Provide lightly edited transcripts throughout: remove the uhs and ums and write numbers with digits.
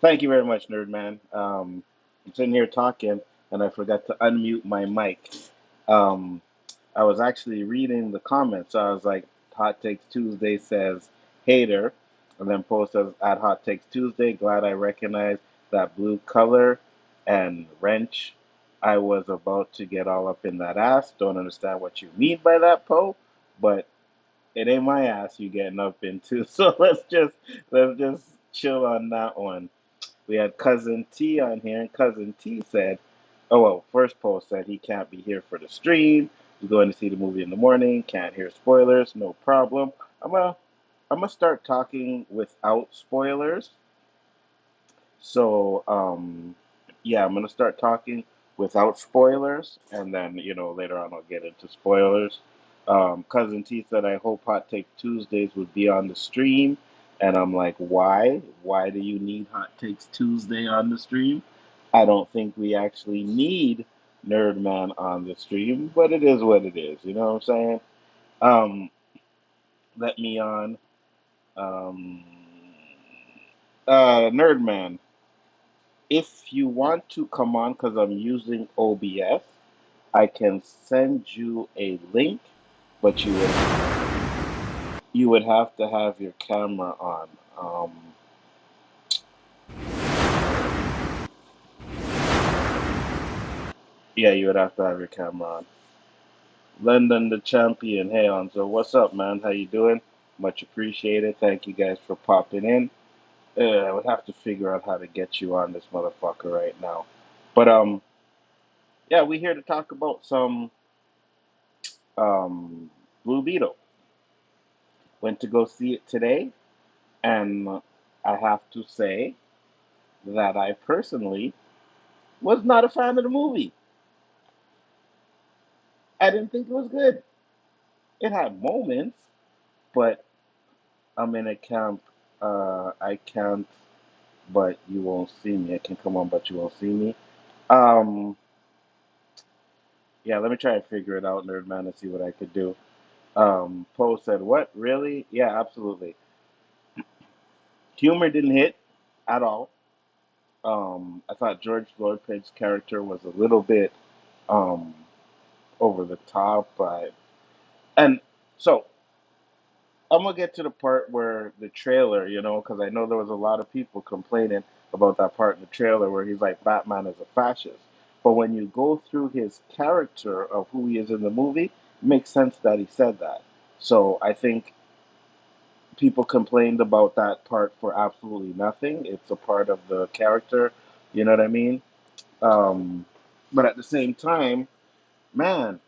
Thank you very much, Nerd Man. I'm sitting here talking, and I forgot to unmute my mic. Um, I was actually reading the comments. So I was like, Hot Takes Tuesday says hater, and then Post says at Hot Takes Tuesday, glad I recognize that blue color and wrench. I was about to get all up in that ass. Don't understand what you mean by that, Poe, but it ain't my ass you getting up into. So let's just chill on that one. We had Cousin T on here, and Cousin T said, oh, well, first post said he can't be here for the stream. He's going to see the movie in the morning. Can't hear spoilers. No problem. I'm gonna start talking without spoilers. So, yeah, I'm gonna start talking without spoilers, and then later on I'll get into spoilers. Cousin T said, "I hope Hot Take Tuesdays would be on the stream," and I'm like, "Why? Why do you need Hot Takes Tuesday on the stream?" I don't think we actually need Nerd Man on the stream, but it is what it is. You know what I'm saying? Um, Let me on. Um, Nerd Man. If you want to come on, because I'm using OBS, I can send you a link, but you would have to have your camera on. Yeah, you would have to have your camera on. London the champion. Hey, Anzo, what's up, man? How you doing? Much appreciated. Thank you guys for popping in. I would have to figure out how to get you on this motherfucker right now. But yeah, we here to talk about some um Blue Beetle. Went to go see it today, and I have to say that I personally was not a fan of the movie. I didn't think it was good. It had moments, but I'm in a camp. I can't, but you won't see me. I can come on, but you won't see me. Um, yeah, let me try and figure it out, Nerd Man, and see what I could do. Poe said, "What? Really? Yeah, absolutely. Humor didn't hit at all. I thought George Lopez's character was a little bit um, over the top, but and so I'm gonna get to the part where the trailer, because I know there was a lot of people complaining about that part in the trailer where he's like Batman is a fascist. But when you go through his character of who he is in the movie, it makes sense that he said that. So I think people complained about that part for absolutely nothing. It's a part of the character, you know what I mean? Um, but at the same time, man,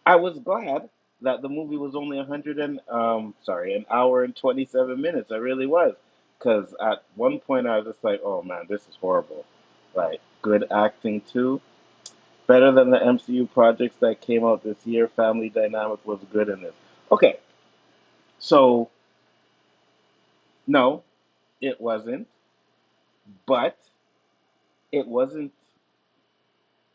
I was glad that the movie was only 100 and an hour and 27 minutes. I really was, because at one point I was just like, oh man, this is horrible. Like good acting too, better than the MCU projects that came out this year. Family Dynamic was good in this. Okay, so no, it wasn't, but it wasn't.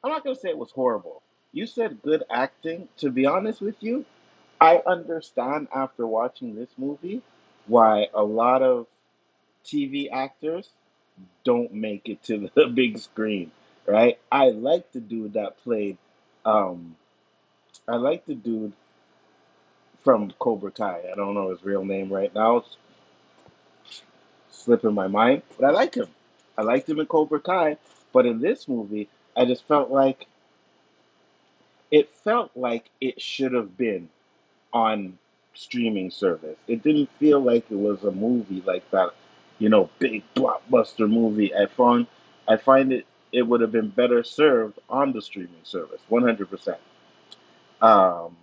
I'm not gonna say it was horrible. You said good acting. To be honest with you, I understand after watching this movie why a lot of TV actors don't make it to the big screen, right? Um, I like the dude from Cobra Kai. I don't know his real name right now. It's slipping my mind, but I like him. I liked him in Cobra Kai, but in this movie, I just felt like it should have been on streaming service. It didn't feel like it was a movie like that, big blockbuster movie. I find it would have been better served on the streaming service, 100%. Um,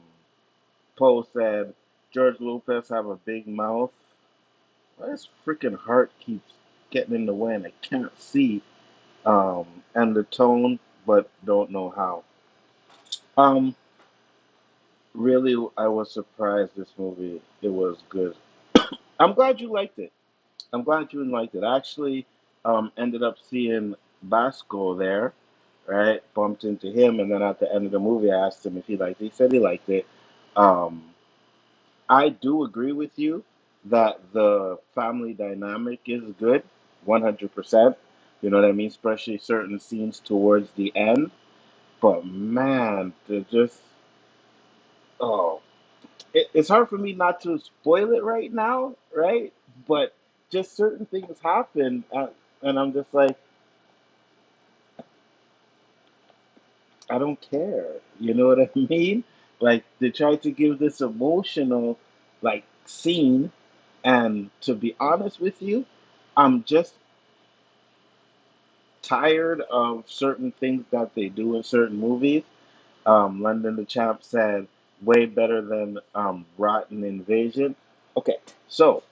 Poe said George Lopez have a big mouth. Why his freaking heart keeps getting in the way and I can't see and the tone, but don't know how. Um, Really, I was surprised this movie. It was good. I'm glad you liked it. I'm glad you liked it. I actually ended up seeing Basco there, right? Bumped into him, and then at the end of the movie, I asked him if he liked it. He said he liked it. Um, I do agree with you that the family dynamic is good, 100%. You know what I mean? Especially certain scenes towards the end. But man, they're just oh, it's hard for me not to spoil it right now, right? But just certain things happen, and I'm just like, I don't care. You know what I mean? Like they try to give this emotional, like scene, and to be honest with you, I'm just tired of certain things that they do in certain movies. London the Champ said way better than Rotten Invasion. Okay, so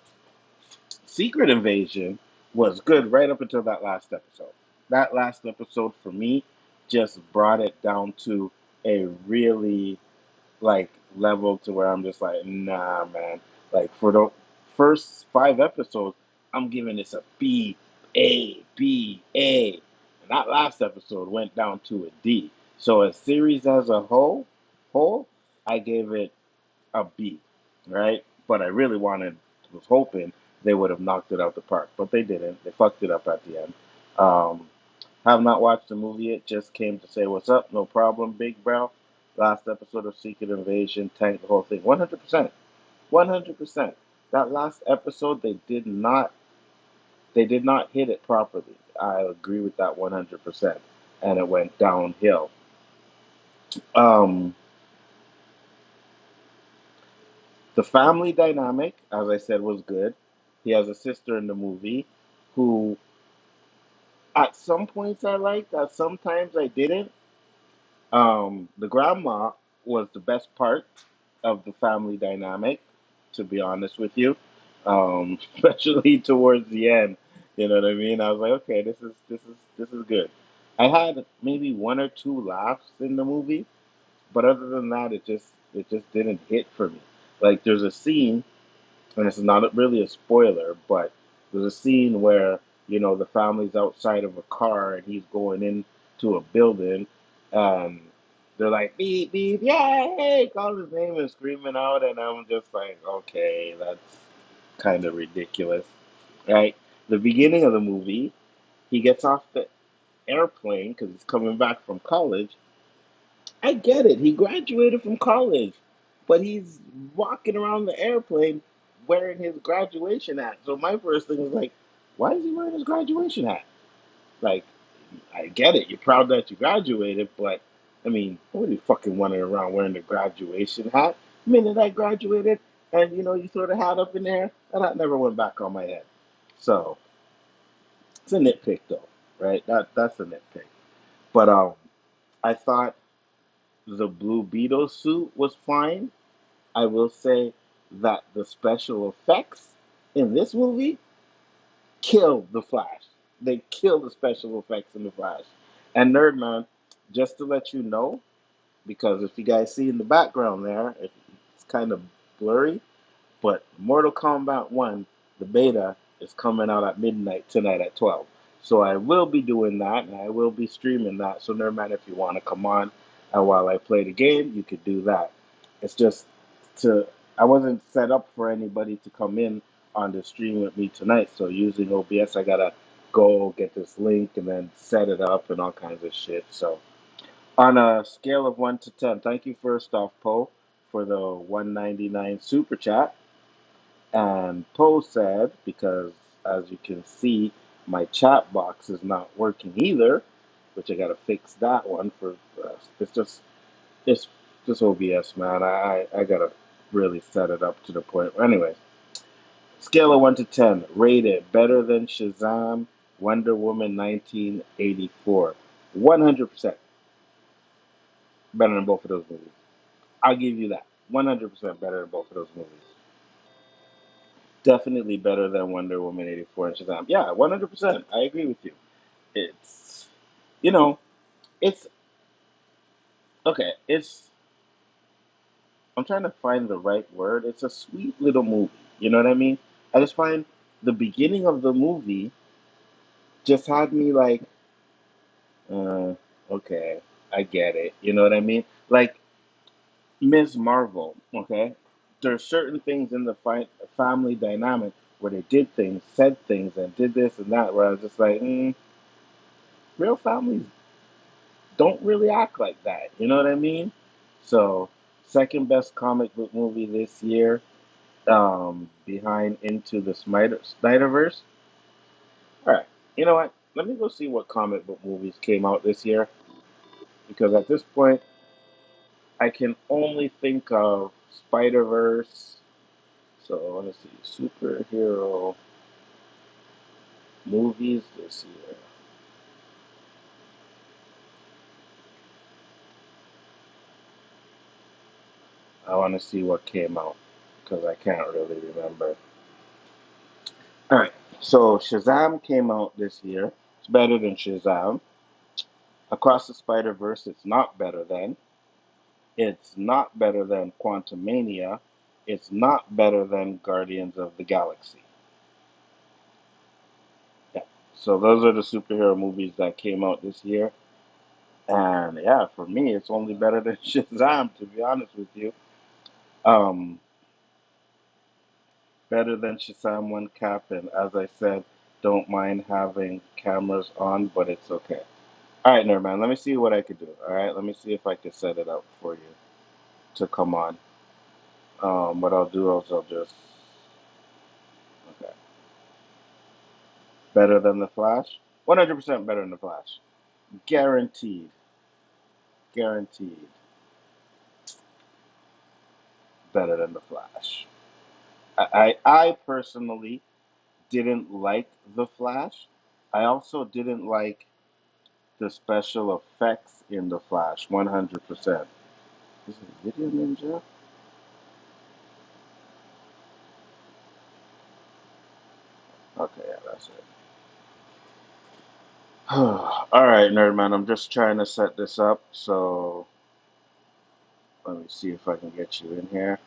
Secret Invasion was good right up until that last episode. That last episode for me just brought it down to a really like level to where I'm just like, nah, man. Like for the first 5 episodes, I'm giving this a B, A, B, A. And that last episode went down to a D. So a series as a whole, I gave it a B, right? But I really was hoping they would have knocked it out the park, but they didn't. They fucked it up at the end. Um, have not watched the movie yet. Just came to say what's up. No problem, big bro. Last episode of Secret Invasion tanked the whole thing. 100%. 100%. That last episode, they did not hit it properly. I agree with that 100%. And it went downhill. Um, the family dynamic, as I said, was good. He has a sister in the movie who, at some points, I liked, at sometimes I didn't. The grandma was the best part of the family dynamic, to be honest with you. Especially towards the end. You know what I mean? I was like, okay, this is good. I had maybe one or two laughs in the movie, but other than that, it just didn't hit for me. Like there's a scene, and it's not really a spoiler, but there's a scene where the family's outside of a car and he's going into a building, and they're like beep beep, yay, call his name and screaming out, and I'm just like, okay, that's kind of ridiculous, right? The beginning of the movie, he gets off the airplane because he's coming back from college. I get it. He graduated from college, but he's walking around the airplane wearing his graduation hat. So my first thing was like, why is he wearing his graduation hat? Like, I get it. You're proud that you graduated, but I mean, nobody fucking running around wearing the graduation hat. The minute I graduated, and you throw the hat up in there, that hat never went back on my head. So it's a nitpick, though, right? That's a nitpick. But I thought the Blue Beetle suit was fine. I will say that the special effects in this movie killed the Flash. They killed the special effects in the Flash. And Nerdman, just to let you know, because if you guys see in the background there, it's kind of blurry, but Mortal Kombat 1, the beta, is coming out at midnight tonight at 12. So I will be doing that, and I will be streaming that. So, Nerdman, if you want to come on while I play the game, you could do that. It's just to, I wasn't set up for anybody to come in on the stream with me tonight. So, using OBS, I gotta go get this link and then set it up and all kinds of shit. So, on a scale of 1 to 10, thank you first off, Poe, for the 199 super chat. And Poe said, because as you can see, my chat box is not working either, which I gotta fix that one for. It's just OBS, man. I gotta really set it up to the point. Anyway, scale of 1 to 10, rated better than Shazam, Wonder Woman 1984, 100% better than both of those movies. I'll give you that. 100% better than both of those movies. Definitely better than Wonder Woman 84 and Shazam. Yeah, 100%. I agree with you. It's, you know, it's, okay, I'm trying to find the right word. It's a sweet little movie. You know what I mean? I just find the beginning of the movie just had me like, uh, okay, I get it. You know what I mean? Like, Ms. Marvel, okay? There's certain things in the family dynamic where they did things, said things, and did this and that, where I was just like, mm. real families don't really act like that. You know what I mean? So, second best comic book movie this year, behind Into the Snyderverse. All right, you know what? Let me go see what comic book movies came out this year because at this point, I can only think of Spider Verse. So I want to see superhero movies this year. I want to see what came out because I can't really remember. All right, so Shazam came out this year. It's better than Shazam. Across the Spider Verse, it's not better than. It's not better than Quantumania. It's not better than Guardians of the Galaxy. Yeah. So those are the superhero movies that came out this year. And yeah, for me, it's only better than Shazam, to be honest with you. Um, Better than Shazam One Cap, and as I said, don't mind having cameras on, but it's okay. All right, nerd man, let me see what I could do. All right, let me see if I can set it up for you to come on. What I'll do is I'll just okay. Better than the Flash, 100% better than the Flash, guaranteed, guaranteed. Better than the Flash. I personally didn't like the Flash. I also didn't like the special effects in the Flash. 100%. Is it Video Ninja? Okay, yeah, that's it. All right, nerd man. I'm just trying to set this up. So let me see if I can get you in here.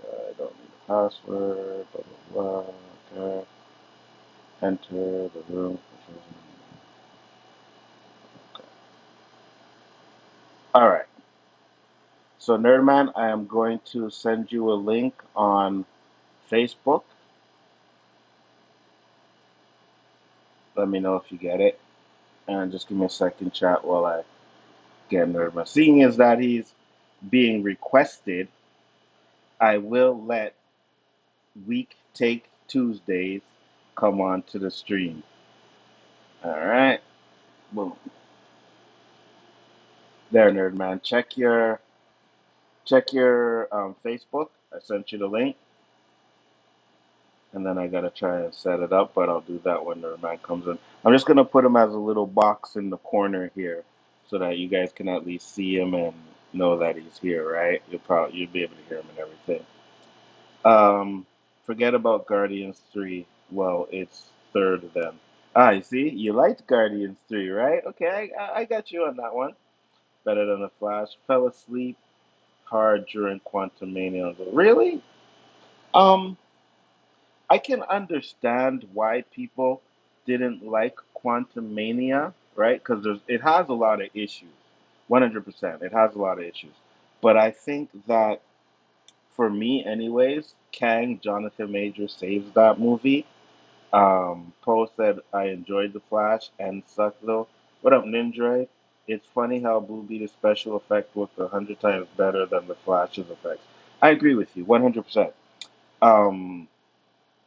I don't need a password. Blah blah blah. Okay. Enter the room. Okay. All right. So nerd man, I am going to send you a link on Facebook. Let me know if you get it, and just give me a second chat while I get nerd man. Seeing as that he's being requested, I will let Week Take Tuesdays come on to the stream. All right, boom. There, nerd man. Check your Facebook. I sent you the link, and then I gotta try and set it up, but I'll do that when nerd man comes in. I'm just gonna put him as a little box in the corner here, so that you guys can at least see him and know that he's here. Right? You'll be able to hear him and everything. Um, Forget about Guardians 3. Well, it's third then. Ah, you see, you liked Guardians 3, right? Okay, I got you on that one. Better than the Flash. Fell asleep hard during Quantum Mania. Really? Um, I can understand why people didn't like Quantum Mania, right? Because it has a lot of issues. 100%. It has a lot of issues. But I think that for me, anyways, Kang, Jonathan Major saves that movie. Poe said I enjoyed the Flash and sucked though. What up, Ninja? It's funny how Blue Beetle's special effect looked 100 times better than the Flash's effects. I agree with you, 100%. Um,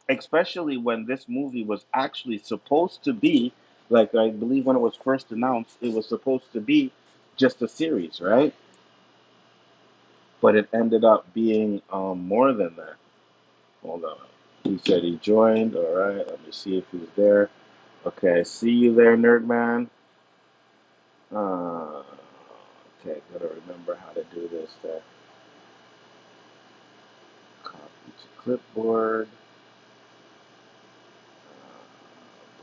Especially when this movie was actually supposed to be, like I believe when it was first announced, it was supposed to be just a series, right? But it ended up being more than that. Hold on. He said he joined. All right, let me see if he's there. Okay, see you there, nerd man. Uh, okay, gotta remember how to do this there. Copy to clipboard.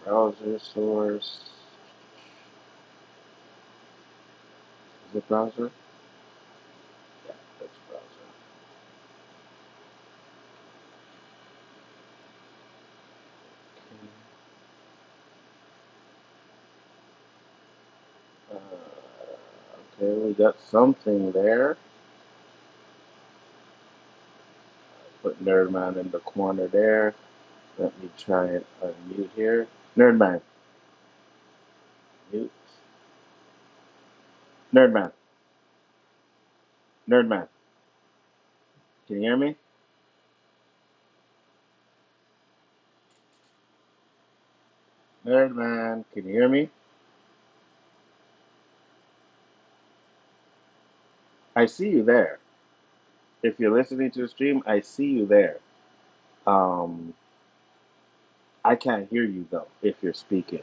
Browser source. Is it browser? Yeah, that's browser. Okay, okay, we got something there. Put Nerdman in the corner there. Let me try and unmute here. Nerdman, Mute. Nerdman. Nerdman. Can you hear me? Nerdman. Can you hear me? I see you there. If you're listening to the stream, I see you there. Um, I can't hear you though if you're speaking.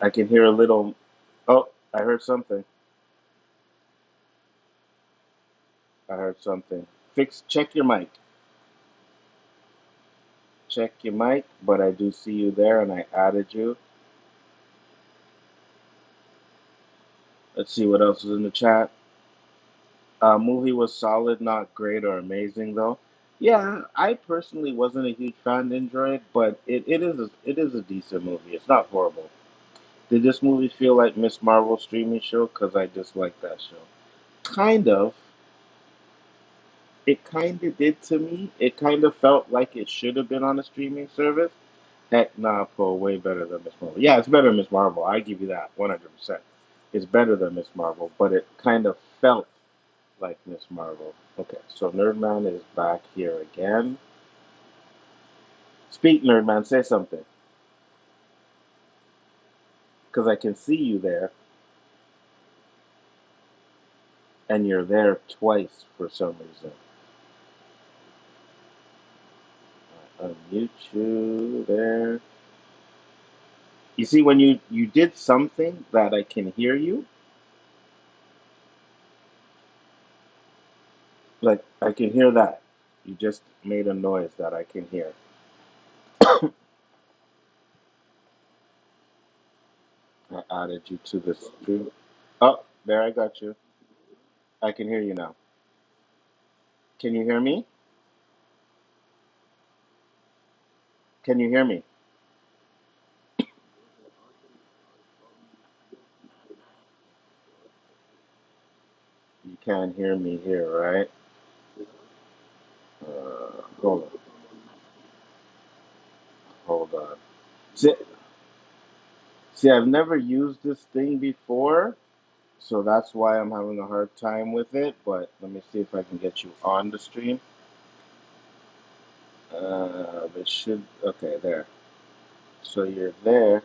I can hear a little. Oh, I heard something. I heard something. Check your mic. Check your mic, but I do see you there and I added you. Let's see what else is in the chat. Movie was solid, not great or amazing though. Yeah, I personally wasn't a huge fan, didn't enjoy it, but it is a decent movie. It's not horrible. Did this movie feel like Miss Marvel's streaming show? Because I dislike that show. Kind of. It kind of did to me. It kind of felt like it should have been on a streaming service. Heck, nah, Poe, way better than Miss Marvel. Yeah, it's better than Miss Marvel. I give you that, 100%. It's better than Miss Marvel, but it kind of felt like Miss Marvel. Okay, so Nerdman is back here again. Speak, Nerdman, say something. Because I can see you there, and you're there twice for some reason. Unmute you there. You see, when you did something that I can hear you, like I can hear that. You just made a noise that I can hear. I added you to the stream. Oh, there I got you. I can hear you now. Can you hear me? Can you hear me? You can't hear me here, right? Hold on. Hold on. See, I've never used this thing before, so that's why I'm having a hard time with it. But let me see if I can get you on the stream. It should. Okay, there. So you're there.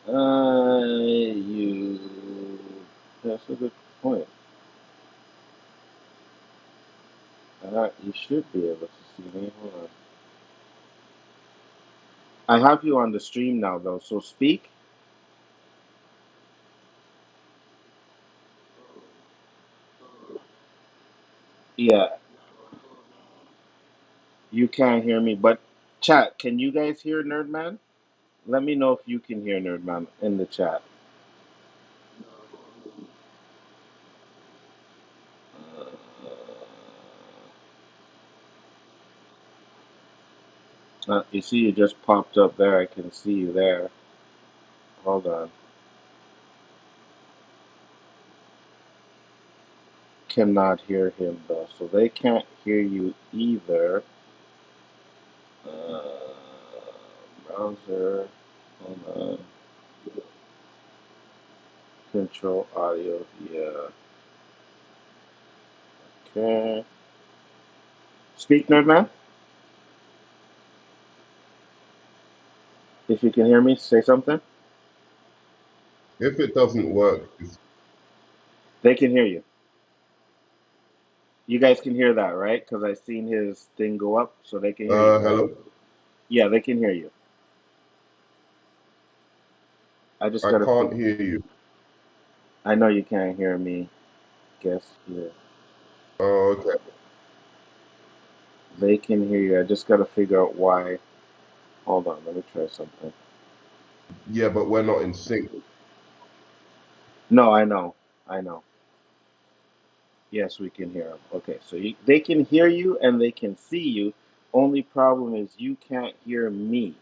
You. That's a good point. You should be able to see me. Hold on. I have you on the stream now, though. So speak. Yeah, you can't hear me, but chat. Can you guys hear Nerdman? Let me know if you can hear Nerdman in the chat. You see, you just popped up there. I can see you there. Hold on. Cannot hear him though, so they can't hear you either. Uh, Browser. Hold on. Control audio. Yeah. Okay. Speak, Nerdman. If you can hear me, say something. If it doesn't work, They can hear you. You guys can hear that, right? Because I seen his thing go up, so they can hear you, right? hello? Yeah, they can hear you. I just I gotta can't figure. hear you. I know you can't hear me. Guess yeah. Oh, okay. They can hear you. I just gotta figure out why. Hold on, let me try something. Yeah, but we're not in sync. No, I know. I know. Yes, we can hear them. Okay, so they can hear you and they can see you. Only problem is you can't hear me.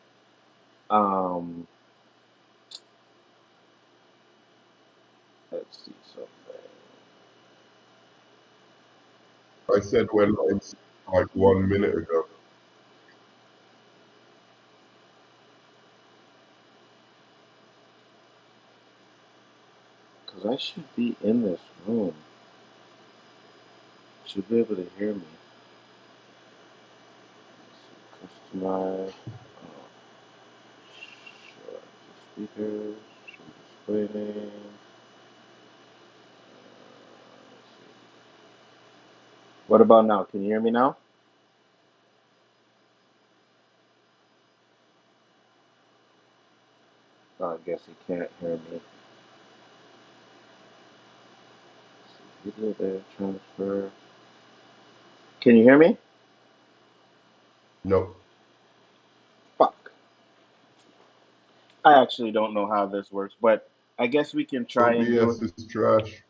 Um, let's see something. I said we're not in sync like 1 minute ago. Because I should be in this room. Should be able to hear me. Customize. Sure. Speakers. Show display name. What about now? Can you hear me now? Oh, I guess you can't hear me. Video there, transfer. Can you hear me? No. Fuck. I actually don't know how this works, but I guess we can try and do it. OBS is trash.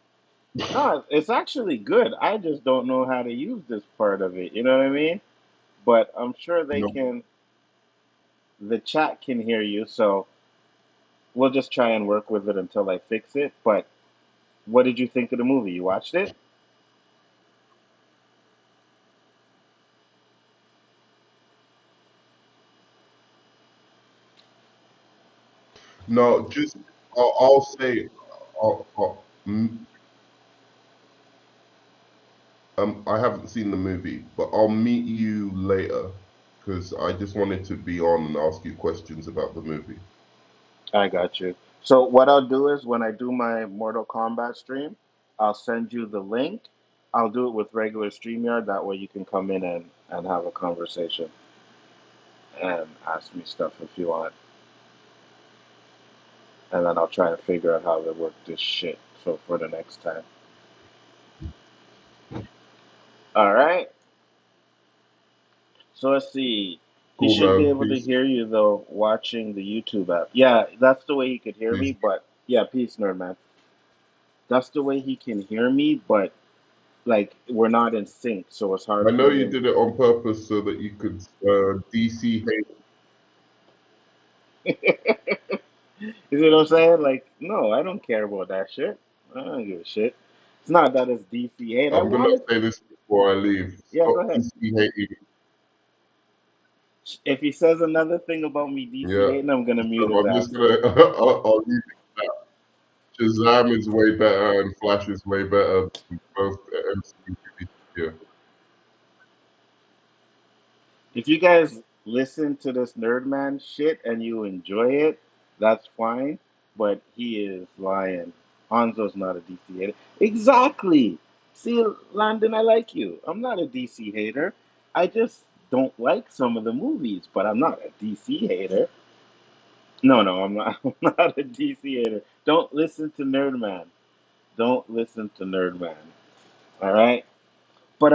No, it's actually good. I just don't know how to use this part of it. You know what I mean? But I'm sure they No. can. The chat can hear you, so we'll just try and work with it until I fix it. But what did you think of the movie? You watched it? No, just I'll say I haven't seen the movie, but I'll meet you later because I just wanted to be on and ask you questions about the movie. I got you. So what I'll do is when I do my Mortal Kombat stream, I'll send you the link. I'll do it with regular StreamYard. That way you can come in and have a conversation and ask me stuff if you want. And then I'll try and figure out how to work this shit so for the next time. All right. So let's see. He Cool, should be man. able to Peace. hear you though watching the YouTube app. Yeah, that's the way he could hear me. Peace. But yeah, peace, nerd man. That's the way he can hear me. But like we're not in sync, so it's hard I know for you him. did it on purpose so that you could DC hate. You see what I'm saying? Like, no, I don't care about that shit. I don't give a shit. It's not that it's DC hate. I I'm gonna wanted. say this before I leave. Yeah, Stop go ahead. DC hating. If he says another thing about me DC Yeah. hating, I'm gonna mute So his I'm just ass. gonna I'll leave it. Shazam is way better and Flash is way better than both MCU movies. Yeah. If you guys listen to this Nerdman shit and you enjoy it, that's fine. But he is lying. Hanzo's not a DC hater. Exactly. See, Landon, I like you. I'm not a DC hater. I just don't like some of the movies, but I'm not a DC hater. No, no, I'm not. I'm not a DC hater. Don't listen to Nerdman. Don't listen to Nerdman. All right. But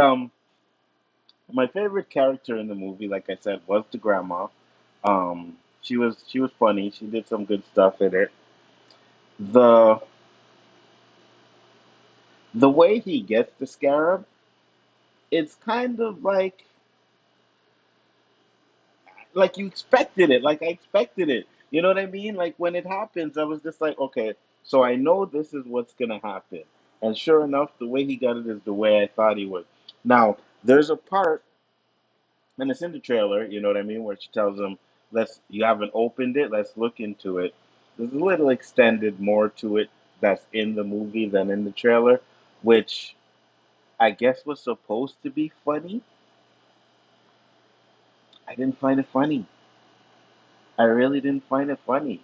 my favorite character in the movie, like I said, was the grandma. She was funny. She did some good stuff in it. The the way he gets the scarab, it's kind of like you expected it. Like I expected it. You know what I mean? Like when it happens, I was just like, okay, so I know this is what's gonna happen. And sure enough, the way he got it is the way I thought he would. Now, there's a part, and it's in the trailer, you know what I mean, where she tells him, "Let's. You haven't opened it. Let's look into it." There's a little extended more to it that's in the movie than in the trailer, which I guess was supposed to be funny. I didn't find it funny. I really didn't find it funny.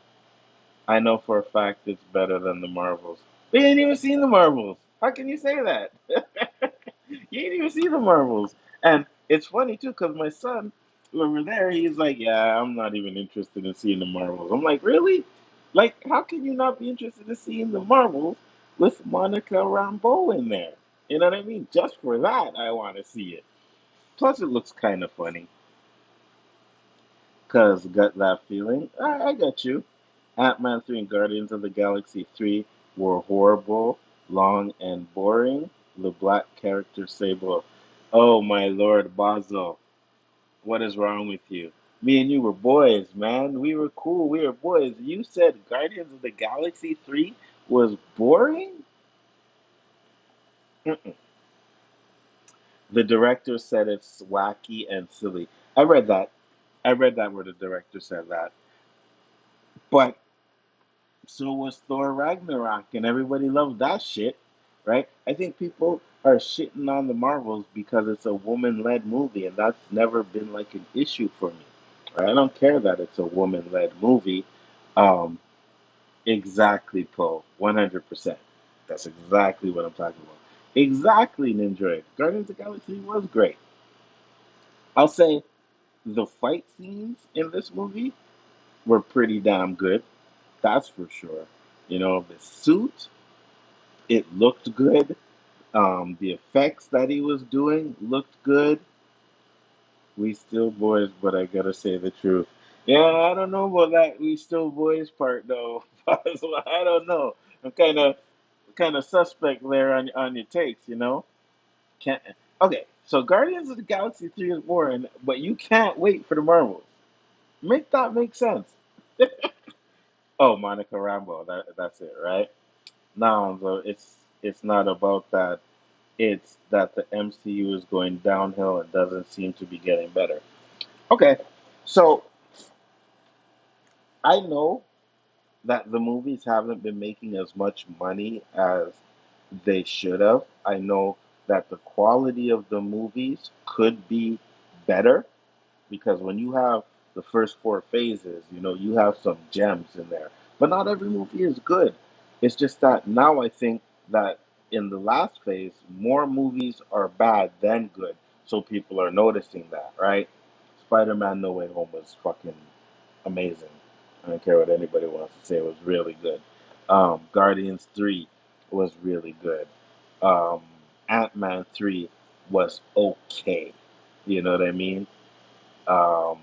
I know for a fact it's better than the Marvels. But you ain't even seen the Marvels. How can you say that? You ain't even see the Marvels. And it's funny too, because my son, over there, he's like, yeah, I'm not even interested in seeing the Marvels. I'm like, really? Like, how can you not be interested in seeing the Marvels with Monica Rambeau in there? You know what I mean? Just for that, I want to see it. Plus, it looks kind of funny, because got that feeling. I got you. Ant-Man 3 and Guardians of the Galaxy 3 were horrible, long, and boring. The black character Sable. Oh my lord, Basil. What is wrong with you? Me and you were boys, man. We were cool. We were boys. You said Guardians of the Galaxy 3 was boring? Mm-mm. The director said it's wacky and silly. I read that. I read that where the director said that. But So was Thor Ragnarok, and everybody loved that shit, right? I think people are shitting on the Marvels because it's a woman-led movie, and that's never been like an issue for me. Right? I don't care that it's a woman-led movie. Um, exactly, Poe. 100%. That's exactly what I'm talking about. Exactly, Ninja. Guardians of the Galaxy was great. I'll say the fight scenes in this movie were pretty damn good. That's for sure. You know, the suit, it looked good. The effects that he was doing looked good. We still boys, but I gotta say the truth. Yeah, I don't know about that we still boys part though. So I don't know. I'm kind of suspect there on your takes, you know. Can't. Okay, so Guardians of the Galaxy 3 is boring, but you can't wait for the Marvels. Make that make sense. Oh, Monica Rambeau, that's it, right? Now, though, it's not about that. It's that the MCU is going downhill and doesn't seem to be getting better. Okay, so I know that the movies haven't been making as much money as they should have. I know that the quality of the movies could be better because when you have the first four phases, you know, you have some gems in there. But not every movie is good. It's just that now I think that in the last phase, more movies are bad than good. So people are noticing that, right? Spider Man No Way Home was fucking amazing. I don't care what anybody wants to say, it was really good. Guardians 3 was really good. Um, Ant Man 3 was okay. You know what I mean? Um,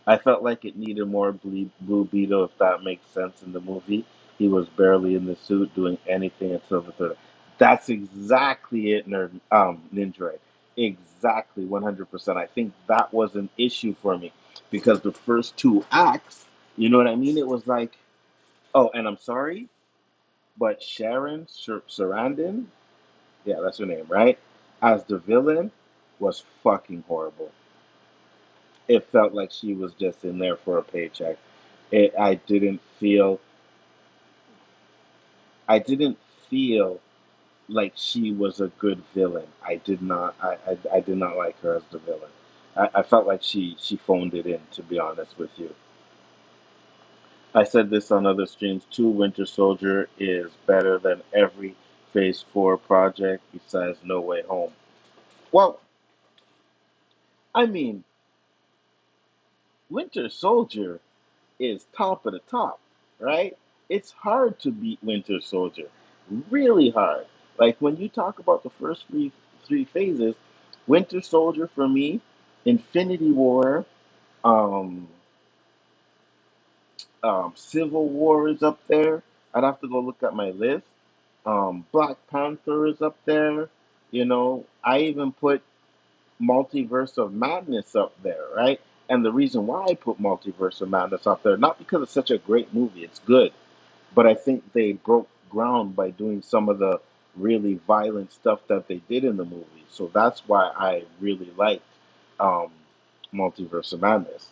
I felt like it needed more Blue Beetle, if that makes sense in the movie. He was barely in the suit doing anything until the third. That's exactly it, Ninja. Exactly, 100%. I think that was an issue for me because the first two acts, you know what I mean? It was like, oh, and I'm sorry, but Sharon Sarandon, yeah, that's her name, right? As the villain was fucking horrible. It felt like she was just in there for a paycheck. I didn't feel I didn't feel like she was a good villain. I did not like her as the villain. I felt like she phoned it in, to be honest with you. I said this on other streams too. Winter Soldier is better than every Phase 4 project besides No Way Home. Well, I mean, Winter Soldier is top of the top, right? It's hard to beat Winter Soldier, really hard. Like when you talk about the first three phases, Winter Soldier for me, Infinity War, um, Civil War is up there. I'd have to go look at my list. Black Panther is up there. You know, I even put Multiverse of Madness up there, right? And the reason why I put Multiverse of Madness up there, not because it's such a great movie, it's good, but I think they broke ground by doing some of the really violent stuff that they did in the movie. So that's why I really liked um, Multiverse of Madness.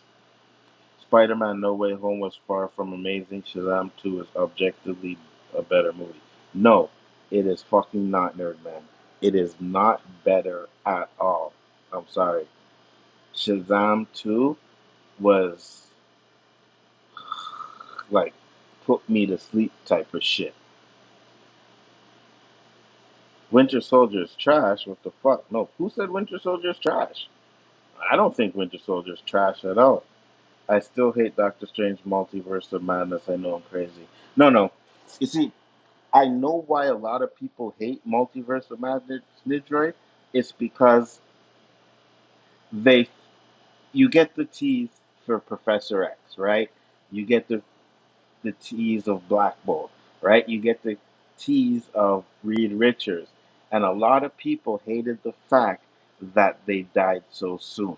Spider Man No Way Home was far from amazing. Shazam 2 is objectively a better movie. No, it is fucking not, Nerdman. It is not better at all. I'm sorry. Shazam 2 was like put me to sleep type of shit. Winter Soldier is trash. What the fuck? No, who said Winter Soldier is trash? I don't think Winter Soldier is trash at all. I still hate Doctor Strange Multiverse of Madness. I know I'm crazy. No, no. You see, I know why a lot of people hate Multiverse of Madness, Nidroid. It's because they you get the tease for Professor X, right? You get the tease of Black Bolt, right? You get the tease of Reed Richards. And a lot of people hated the fact that they died so soon.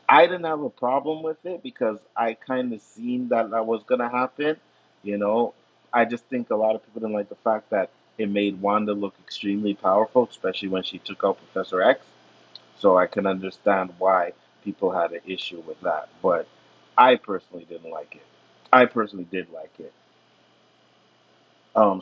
I didn't have a problem with it because I kind of seen that that was going to happen. You know, I just think a lot of people didn't like the fact that it made Wanda look extremely powerful, especially when she took out Professor X. So I can understand why people had an issue with that. But I personally didn't like it. I personally did like it.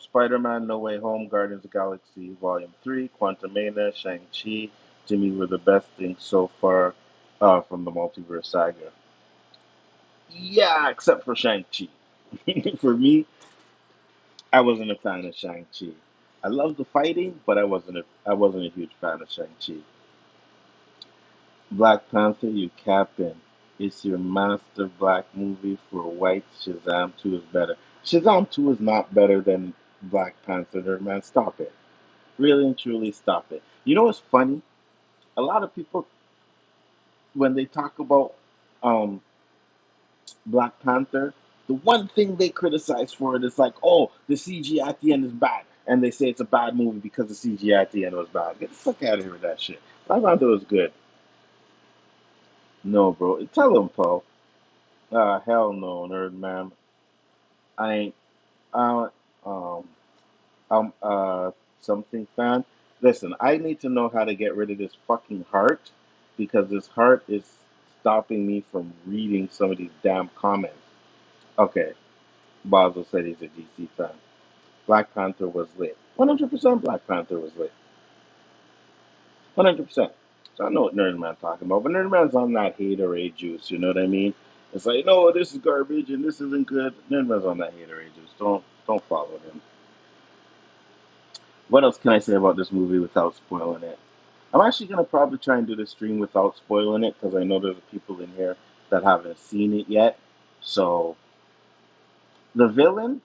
Spider-Man: No Way Home, Guardians of the Galaxy Volume 3, Quantumania, Shang-Chi, to me were the best things so far from the multiverse saga. Yeah, except for Shang-Chi. For me, I wasn't a fan of Shang-Chi. I love the fighting, but I wasn't a huge fan of Shang-Chi. Black Panther, you capping. It's your master black movie for white. Shazam 2 is better. Shazam 2 is not better than Black Panther, man. Stop it. Really and truly stop it. You know what's funny? A lot of people, when they talk about um, Black Panther, the one thing they criticize for it is like, oh, the CGI at the end is bad. And they say it's a bad movie because the CGI at the end was bad. Get the fuck out of here with that shit. Black Panther was good. No, bro. Tell him, Paul. Hell no, nerd man. I ain't. Uh, um, I'm something fan. Listen, I need to know how to get rid of this fucking heart because this heart is stopping me from reading some of these damn comments. Okay, Basel said he's a DC fan. Black Panther was lit. 100% Black Panther was lit. 100%. So I know what Nerd Man talking about, but Nerd Man's on that haterade juice. You know what I mean? It's like, no, this is garbage and this isn't good. Nerd Man's on that haterade juice. Don't follow him. What else can I say about this movie without spoiling it? I'm actually gonna probably try and do the stream without spoiling it because I know there's people in here that haven't seen it yet. So the villain,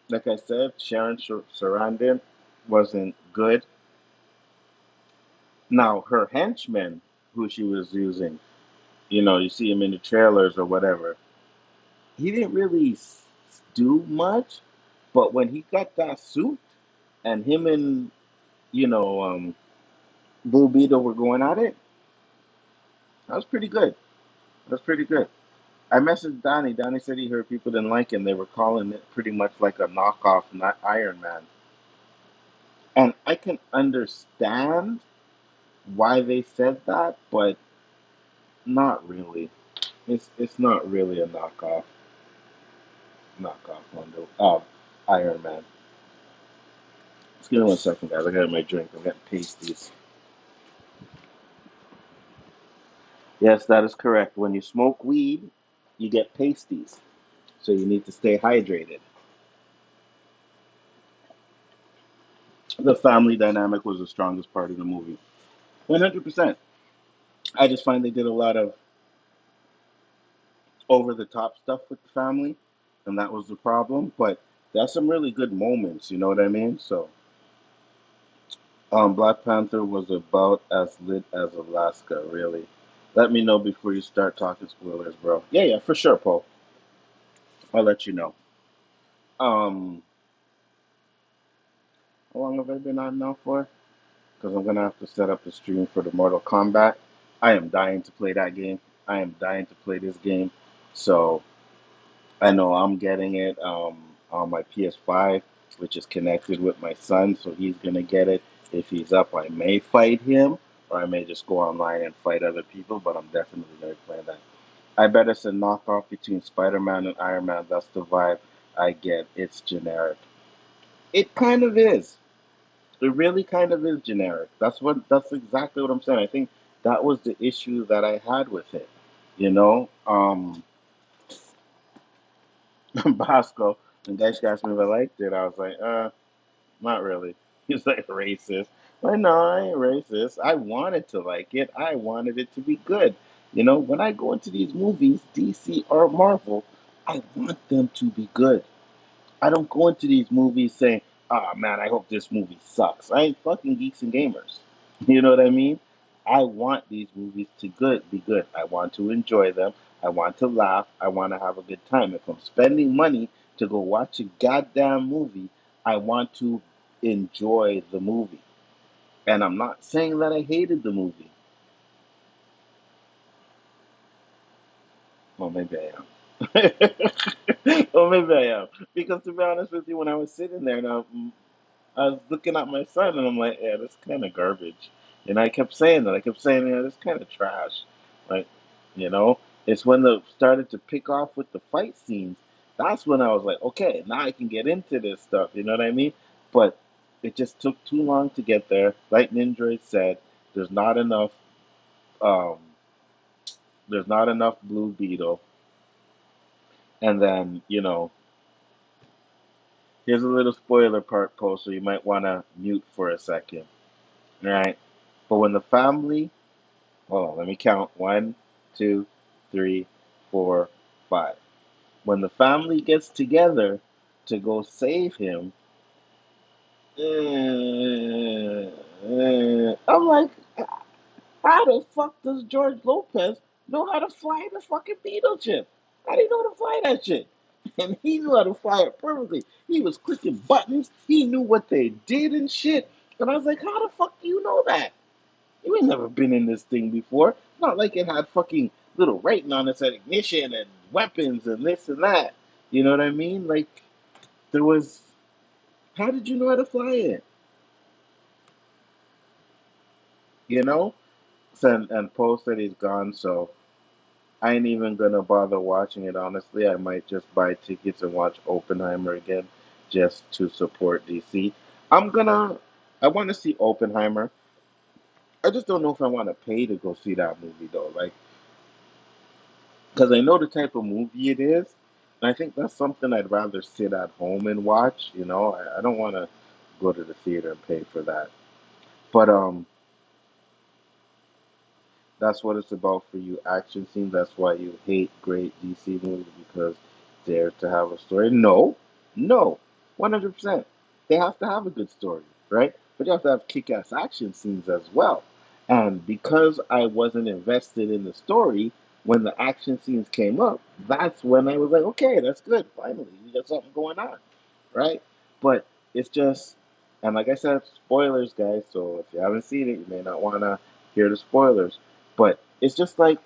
like I said, Sarandon, wasn't good. Now her henchman, who she was using, you see him in the trailers or whatever. He didn't really do much, but when he got that suit and him and you know Blue Beetle were going at it, that was pretty good. That was pretty good. I messaged Donnie. Donnie said he heard people didn't like it. And they were calling it pretty much like a knockoff not Iron Man. And I can understand why they said that, but not really. It's not really a knockoff on the Iron Man. Just give me 1 second, guys. I got my drink. I'm getting pasties. Yes, that is correct. When you smoke weed, you get pasties. So you need to stay hydrated. The family dynamic was the strongest part of the movie. 100%. I just find they did a lot of over the top stuff with the family, and that was the problem. But there's some really good moments, you know what I mean? So, Black Panther was about as lit as Alaska, really. Let me know before you start talking spoilers, bro. Yeah, yeah, for sure, Paul. I'll let you know. Um, how long have I been on now for? Because I'm gonna have to set up the stream for the Mortal Kombat. I am dying to play that game. I am dying to play this game. So I know I'm getting it on my PS5, which is connected with my son, so he's gonna get it. If he's up, I may fight him, or I may just go online and fight other people. But I'm definitely gonna play that. I bet it's a knockoff between Spider-Man and Iron Man. That's the vibe I get. It's generic. It kind of is. It really kind of is generic. That's exactly what I'm saying. I think that was the issue that I had with it. You know, Bosco, and Dash asked me if I liked it. I was like, not really. He's like racist. But no, I ain't racist. I wanted to like it. I wanted it to be good. When I go into these movies, DC or Marvel, I want them to be good. I don't go into these movies saying, "Oh man, I hope this movie sucks." I ain't fucking geeks and gamers. You know what I mean? I want these movies to be good. I want to enjoy them. I want to laugh. I want to have a good time. If I'm spending money to go watch a goddamn movie, I want to enjoy the movie. And I'm not saying that I hated the movie. Well, maybe I am. Well, maybe I am. Because to be honest with you, when I was sitting there, now I was looking at my son and I'm like, yeah, that's kind of garbage. And I kept saying that. I kept saying, yeah, that's kind of trash. Like, you know, it's when they started to pick off with the fight scenes. That's when I was like, okay, now I can get into this stuff. You know what I mean? But it just took too long to get there. Like Nindroid said, there's not enough. Um, there's not enough Blue Beetle. And then here's a little spoiler part, post, so you might want to mute for a second. All right. But when the family, hold on, let me count. One, two, three, four, five. When the family gets together to go save him, I'm like, how the fuck does George Lopez know how to fly the fucking Beetle chip? How do you know how to fly that shit? And he knew how to fly it perfectly. He was clicking buttons. He knew what they did and shit. And I was like, how the fuck do you know that? You ain't never been in this thing before. It's not like it had fucking little writing on it said ignition and weapons and this and that. You know what I mean? Like, there was. How did you know how to fly it? You know? And Poe said he's gone, so I ain't even gonna bother watching it, honestly. I might just buy tickets and watch Oppenheimer again just to support DC. I'm gonna. I want to see Oppenheimer. I just don't know if I want to pay to go see that movie, though. Like, because I know the type of movie it is. And I think that's something I'd rather sit at home and watch. I don't want to go to the theater and pay for that. But that's what it's about for you, action scenes. That's why you hate great DC movies because they're to have a story. No, no, 100%. They have to have a good story, right? But you have to have kick-ass action scenes as well. And because I wasn't invested in the story, when the action scenes came up, that's when I was like, okay, that's good. Finally, we got something going on, right? But it's just, and like I said, spoilers, guys. So if you haven't seen it, you may not want to hear the spoilers. But it's just like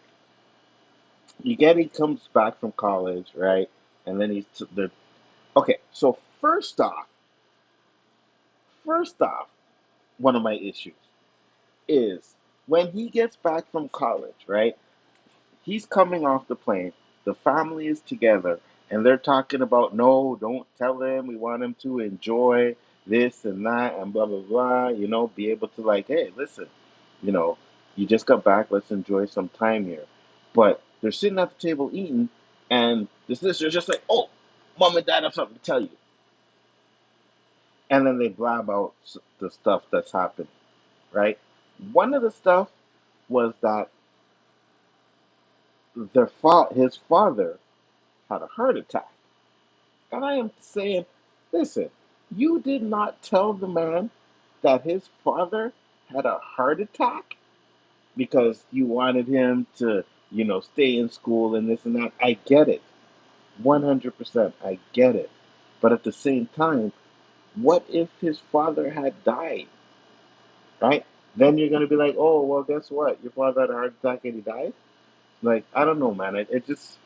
you get he comes back from college, right? And then the okay. So first off, one of my issues is when he gets back from college, right? He's coming off the plane. The family is together, and they're talking about no, don't tell him. We want him to enjoy this and that and blah blah blah. Be able to like, hey, listen, you know, you just got back. Let's enjoy some time here. But they're sitting at the table eating, and the sister's just like, oh, mom and dad have something to tell you, and then they blab out the stuff that's happened. Right? One of the stuff was that his father had a heart attack. And I am saying, listen, you did not tell the man that his father had a heart attack because you wanted him to, stay in school and this and that. I get it. 100%. I get it. But at the same time, what if his father had died, right? Then you're going to be like, oh, well, guess what? Your father had a heart attack and he died? Like, I don't know, man. It just,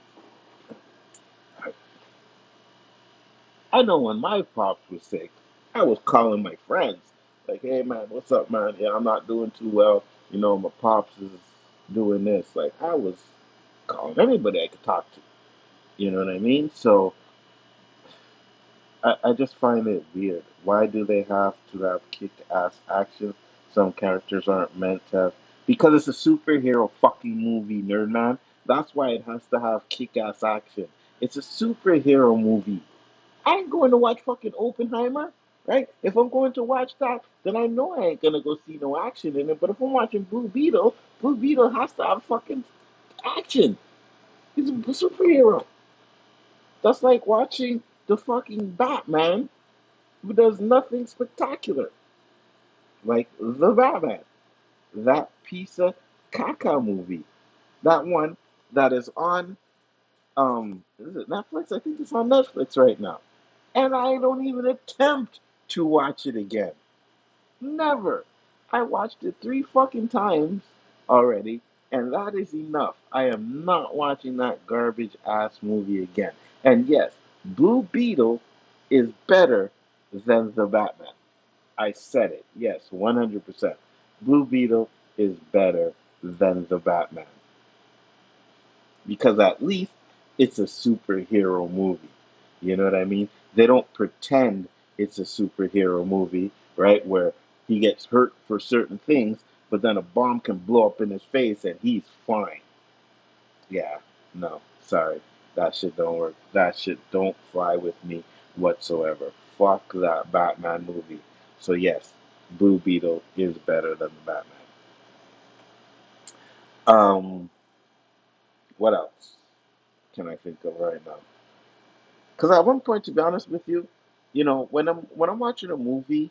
I know when my pops was sick, I was calling my friends. Like, hey man, what's up, man? Yeah, I'm not doing too well. My pops is doing this. Like, I was calling anybody I could talk to. You know what I mean? So I just find it weird. Why do they have to have kick ass action? Some characters aren't meant to have. Because it's a superhero fucking movie, nerd man. That's why it has to have kick ass action. It's a superhero movie. I ain't going to watch fucking Oppenheimer, right? If I'm going to watch that, then I know I ain't gonna go see no action in it. But if I'm watching Blue Beetle, Blue Beetle has to have fucking action. He's a superhero. That's like watching the fucking Batman who does nothing spectacular. Like the Batman. That piece of caca movie. That one that is on is it Netflix? I think it's on Netflix right now. And I don't even attempt to watch it again. Never. I watched it 3 fucking times already, and that is enough. I am not watching that garbage ass movie again. And yes, Blue Beetle is better than the Batman. I said it. Yes, 100%. Blue Beetle is better than the Batman because at least it's a superhero movie. You know what I mean? They don't pretend it's a superhero movie, right? Where he gets hurt for certain things, but then a bomb can blow up in his face and he's fine. Yeah, no, sorry. That shit don't work. That shit don't fly with me whatsoever. Fuck that Batman movie. So yes, Blue Beetle is better than the Batman. Um, what else can I think of right now? Because at one point, to be honest with you, when I'm watching a movie,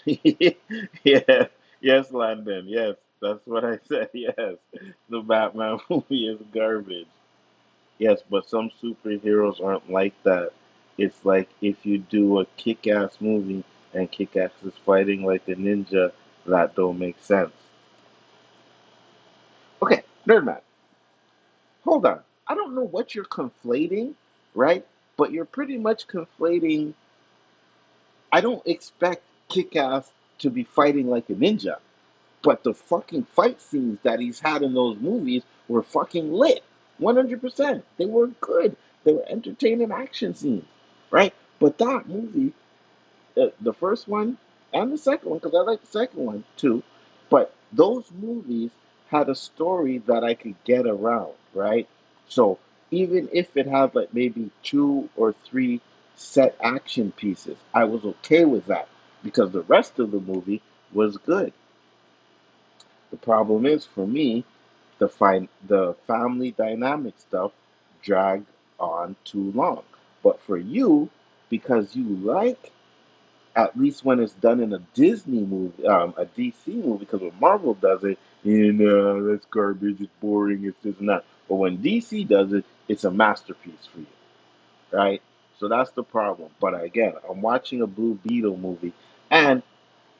yeah, yes, Landon, yes, that's what I said. Yes, the Batman movie is garbage. Yes, but some superheroes aren't like that. It's like if you do a kick-ass movie and kick-ass is fighting like a ninja, that don't make sense. Okay, Nerdman, hold on. I don't know what you're conflating, right? But you're pretty much conflating. I don't expect kick-ass to be fighting like a ninja, but the fucking fight scenes that he's had in those movies were fucking lit. 100%. They were good. They were entertaining action scenes, right? But that movie, the first one and the second one, because I like the second one too, but those movies had a story that I could get around, right? So even if it had like maybe two or three set action pieces, I was okay with that because the rest of the movie was good. The problem is for me, the family dynamic stuff dragged on too long. But for you, because you like at least when it's done in a Disney movie, a DC movie, because when Marvel does it, that's garbage, it's boring, it's this and that. But when DC does it, it's a masterpiece for you, right? So that's the problem. But again, I'm watching a Blue Beetle movie, and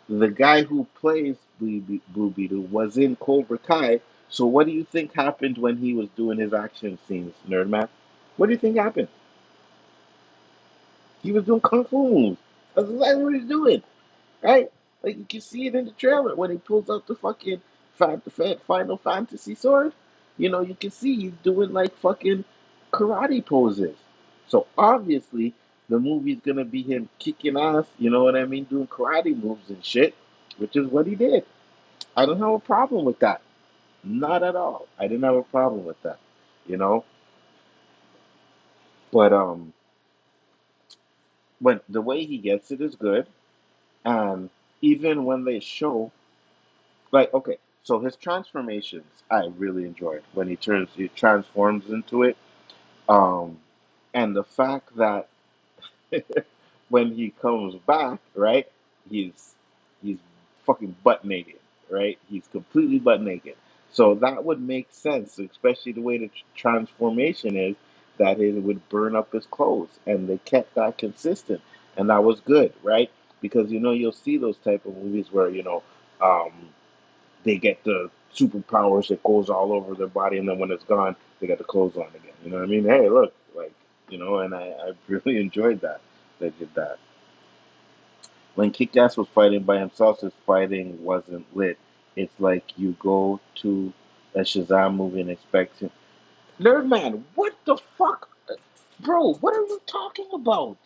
the guy who plays Blue Beetle was in Cobra Kai. So what do you think happened when he was doing his action scenes, Nerdman? What do you think happened? He was doing kung fu moves. That's exactly what he's doing, right? Like you can see it in the trailer when he pulls out the fucking Final Fantasy sword. You can see he's doing like fucking karate poses. So obviously the movie's gonna be him kicking ass. You know what I mean? Doing karate moves and shit, which is what he did. I don't have a problem with that. Not at all. I didn't have a problem with that. You know, but when the way he gets it is good, and even when they show like okay, so his transformations I really enjoyed when he transforms into it. Um, and the fact that when he comes back, right, he's he's fucking butt naked, right? He's completely butt naked. So that would make sense, especially the way the transformation is that it would burn up his clothes, and they kept that consistent, and that was good, right? Because you'll see those type of movies where um, they get the superpowers that goes all over their body, and then when it's gone, they got the clothes on again. You know what I mean? Hey, look, like and I really enjoyed that they did that. When Kick-Ass was fighting by himself, his fighting wasn't lit. It's like you go to a Shazam movie and expect him. Nerd man, what the fuck, bro? What are you talking about?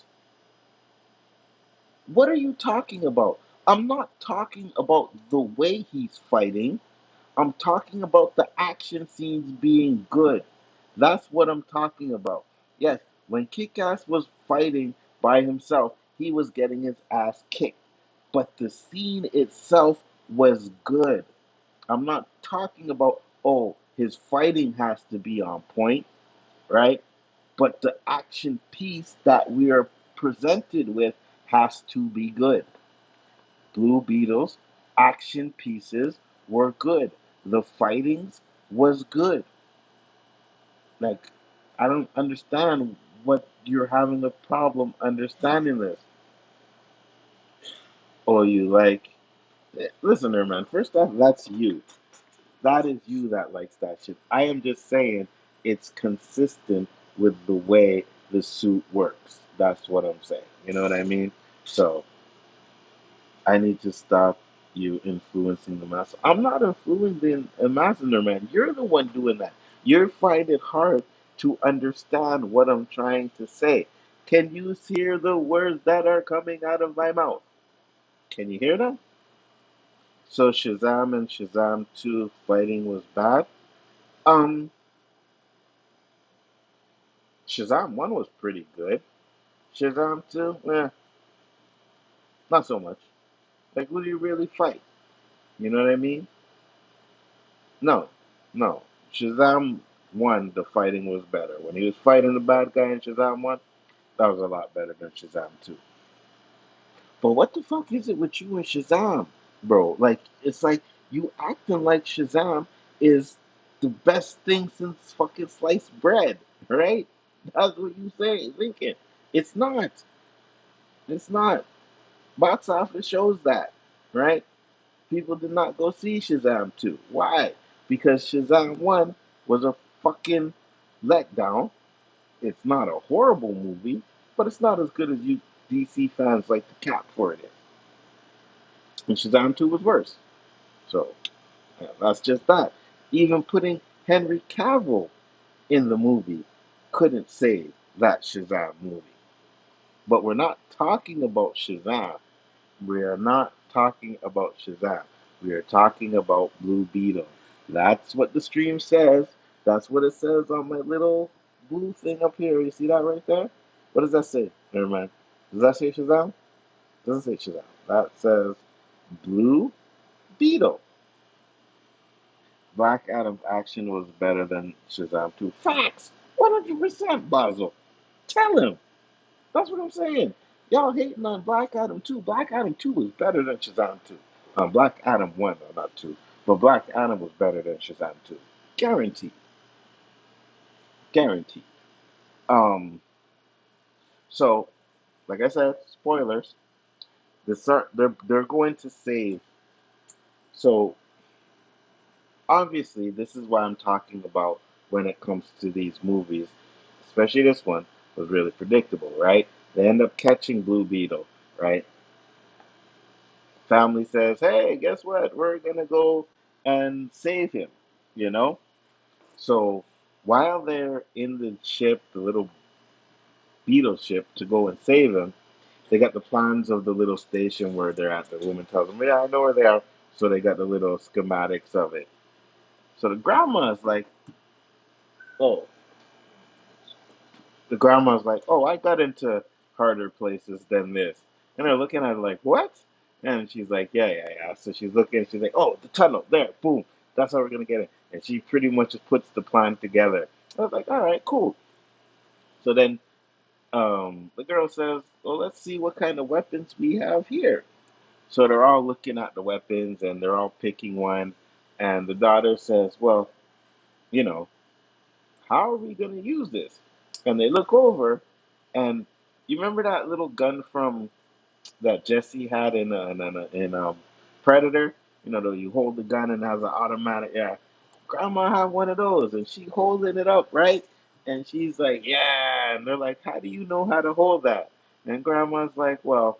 What are you talking about? I'm not talking about the way he's fighting. I'm talking about the action scenes being good. That's what I'm talking about. Yes, when Kick Ass was fighting by himself, he was getting his ass kicked. But the scene itself was good. I'm not talking about, oh, his fighting has to be on point, right? But the action piece that we are presented with has to be good. Blue Beetle's action pieces were good. The fightings was good. Like, I don't understand what you're having a problem understanding this. Or you like, listen there, man. First off, that's you. That is you that likes that shit. I am just saying it's consistent with the way the suit works. That's what I'm saying. You know what I mean? So I need to stop you influencing the mass. I'm not influencing a messenger, man. You're the one doing that. You're finding it hard to understand what I'm trying to say. Can you hear the words that are coming out of my mouth? Can you hear them? So Shazam and Shazam 2 fighting was bad. Um, Shazam 1 was pretty good. Shazam 2, not so much. Like, who do you really fight? You know what I mean? No, no. Shazam 1, the fighting was better. When he was fighting the bad guy in Shazam 1, that was a lot better than Shazam 2. But what the fuck is it with you and Shazam, bro? Like, it's like you acting like Shazam is the best thing since fucking sliced bread, right? That's what you say, thinking. It's not. It's not. Box office shows that, right? People did not go see Shazam 2. Why? Because Shazam 1 was a fucking letdown. It's not a horrible movie, but it's not as good as you DC fans like to cap for it is. And Shazam 2 was worse. So, that's just that. Even putting Henry Cavill in the movie couldn't save that Shazam movie. But we're not talking about Shazam. We are not talking about Shazam. We are talking about Blue Beetle. That's what the stream says. That's what it says on my little blue thing up here. You see that right there? What does that say? Never mind. Does that say Shazam? It doesn't say Shazam. That says Blue Beetle. Black Adam's action was better than Shazam 2. Facts! 100% Basil. Tell him. That's what I'm saying. Y'all hating on Black Adam 2. Black Adam 2 was better than Shazam 2. Black Adam 1, no, not 2. But Black Adam was better than Shazam 2. Guaranteed. Guaranteed. Um, so, like I said, spoilers. They're going to save. So, obviously, this is what I'm talking about when it comes to these movies, especially this one, was really predictable, right? They end up catching Blue Beetle, right? Family says, hey, guess what? We're going to go and save him, you know? So while they're in the ship, the little Beetle ship, to go and save him, they got the plans of the little station where they're at. The woman tells them, yeah, I know where they are. So they got the little schematics of it. So the grandma's like, oh, the grandma's like, oh, I got into harder places than this. And they're looking at her like, what? And she's like, yeah, yeah, yeah. So she's looking, she's like, oh, the tunnel, there, boom. That's how we're going to get it. And she pretty much just puts the plan together. I was like, all right, cool. So then the girl says, well, let's see what kind of weapons we have here. So they're all looking at the weapons and they're all picking one. And the daughter says, well, you know, how are we going to use this? And they look over, and you remember that little gun from that Jesse had in Predator? You know, you hold the gun and it has an automatic. Yeah, Grandma had one of those, and she holding it up, right? And she's like, yeah. And they're like, how do you know how to hold that? And Grandma's like, well,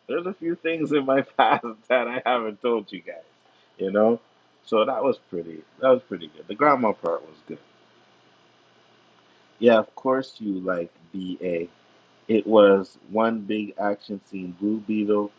there's a few things in my past that I haven't told you guys, you know. So that was pretty good. The grandma part was good. Yeah, of course you like BA. It was one big action scene. Blue Beetle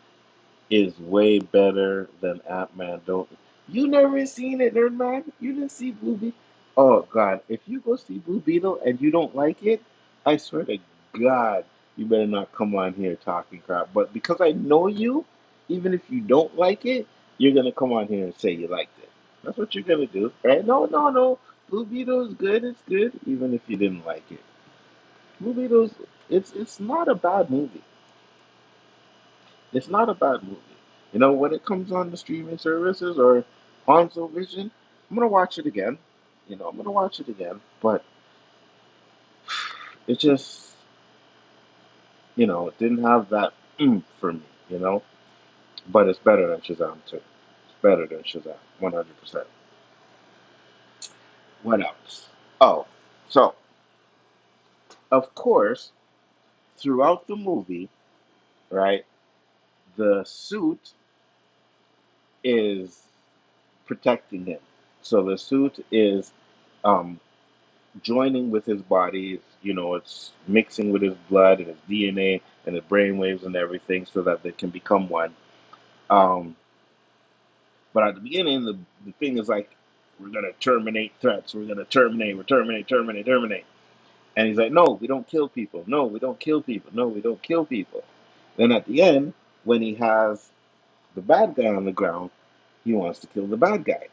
is way better than Ant Man. Don't you never seen it, nerd man? You didn't see Blue Beetle? Oh God! If you go see Blue Beetle and you don't like it, I swear to God, you better not come on here talking crap. But because I know you, even if you don't like it, you're gonna come on here and say you liked it. That's what you're gonna do, right? No, no, no. Blue Beetle is good. It's good, even if you didn't like it. Blue Beetle's it's not a bad movie. It's not a bad movie. You know, when it comes on the streaming services or on Vision, I'm gonna watch it again. You know, I'm gonna watch it again. But it just, it didn't have that for me. You know, but it's better than Shazam too. It's better than Shazam, 100%. What else? Oh, so of course, throughout the movie, right, the suit is protecting him. So the suit is um, joining with his body. It's mixing with his blood and his DNA and his brainwaves and everything so that they can become one. Um, but at the beginning, the thing is like, we're gonna terminate threats. We're gonna terminate. We're terminate. And he's like, no, we don't kill people. No, we don't kill people. No, we don't kill people. Then at the end, when he has the bad guy on the ground, he wants to kill the bad guy.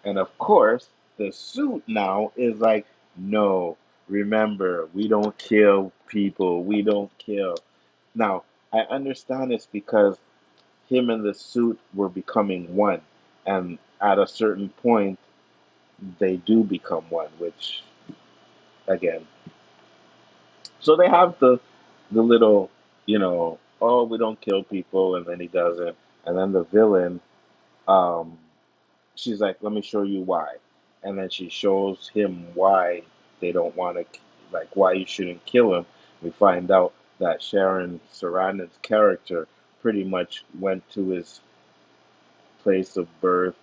And of course, the suit now is like, no, remember, we don't kill people. We don't kill. Now, I understand this because him and the suit were becoming one. And at a certain point, they do become one, which, again, so they have the little, oh, we don't kill people, and then he doesn't. And then the villain, um, she's like, let me show you why. And then she shows him why they don't want to, like, why you shouldn't kill him. We find out that Sharon Sarandon's character pretty much went to his place of birth,